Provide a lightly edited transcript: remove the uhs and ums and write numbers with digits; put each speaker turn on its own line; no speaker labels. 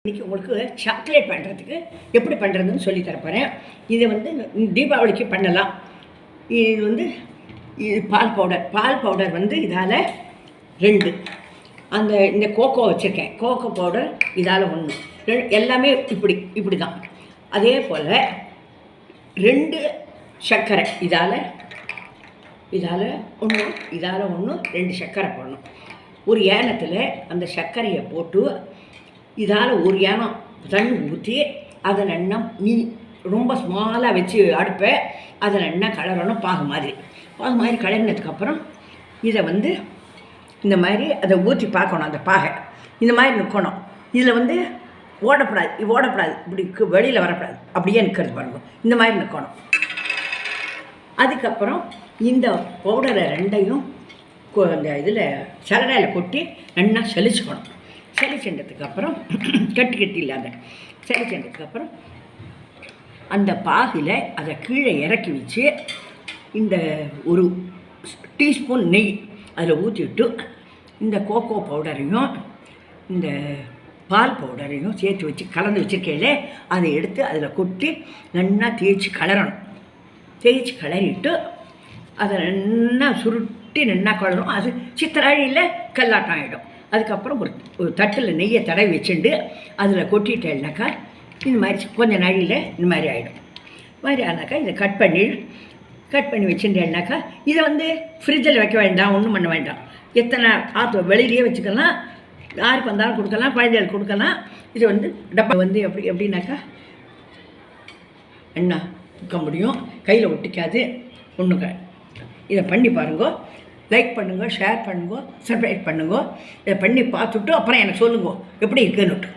இன்றைக்கி உங்களுக்கு சாக்லேட் பண்ணுறதுக்கு எப்படி பண்ணுறதுன்னு சொல்லி தரப்போகிறேன். இதை வந்து தீபாவளிக்கு பண்ணலாம். இது பால் பவுடர் வந்து இதால் 2, இந்த கோகோ வச்சுருக்கேன், கோகோ பவுடர் இதால் 1, எல்லாமே இப்படி தான். அதே போல் 2 சர்க்கரை, இதால் 1, இதால் 1, 2 சர்க்கரை போடணும். ஒரு ஏனத்தில் அந்த சர்க்கரையை போட்டு இதால் ஒரு ஏனம் தண்ணி ஊற்றி அதை நல்லா ரொம்ப ஸ்மாலாக வச்சு அடுப்பை அதை நல்லா கலரணும். பாகு மாதிரி கலரினதுக்கப்புறம் இதை இந்த மாதிரி அதை ஊற்றி பார்க்கணும். அந்த பாகை இந்த மாதிரி நிற்கணும். இதில் ஓடப்படாது, இப்படி வெளியில் வரக்கூடாது, அப்படியே நிற்கிறது பாருங்க. இந்த மாதிரி நிற்கணும். அதுக்கப்புறம் இந்த பவுடரை 2ஐயும் இந்த இதில் சலடையில் கொட்டி நல்லா சலிச்சுக்கணும். சளிச்சென்றதுக்கப்புறம் கட்டி இல்லாத சளிச்சென்றதுக்கப்புறம் அந்த பாகில் அதை கீழே இறக்கி வச்சு இந்த ஒரு டீஸ்பூன் நெய் அதில் ஊற்றிவிட்டு இந்த கோகோ பவுடரையும் இந்த பால் பவுடரையும் சேர்த்து வச்சு கலந்து வச்சுருக்கையிலே அதை எடுத்து அதில் கொட்டி நல்லா தேய்ச்சி கலரிட்டு அதை நல்லா சுருட்டி நல்லா கலரும். அது சித்திராழியில் கல்லாட்டம் ஆகிடும். அதுக்கப்புறம் ஒரு தட்டில் நெய்யை தடவி வச்சுட்டு அதில் கொட்டிட்டேன்னாக்கா இந்த மாதிரி கொஞ்சம் நாழியில் இந்த மாதிரி ஆகிடும். மாதிரி ஆனாக்கா இதை கட் பண்ணி வச்சுட்டேன்னாக்கா இதை ஃப்ரிட்ஜில் வைக்க வேண்டாம், ஒன்றும் பண்ண வேண்டாம். எத்தனை வெளியிலேயே வச்சுக்கலாம், யாருக்கு வந்தாலும் கொடுக்கலாம், குழந்தைகளுக்கு கொடுக்கலாம். இது டப்பா எப்படின்னாக்கா என்ன வைக்க முடியும், கையில் ஒட்டிக்காது ஒன்றுங்க. இதை பண்ணி பாருங்க. லைக் பண்ணுங்க, ஷேர் பண்ணுங்க, சப்ஸ்கிரைப் பண்ணுங்க. இதை பண்ணி பார்த்துட்டு அப்புறம் எனக்கு சொல்லுங்க எப்படி இருக்குன்னுட்டு.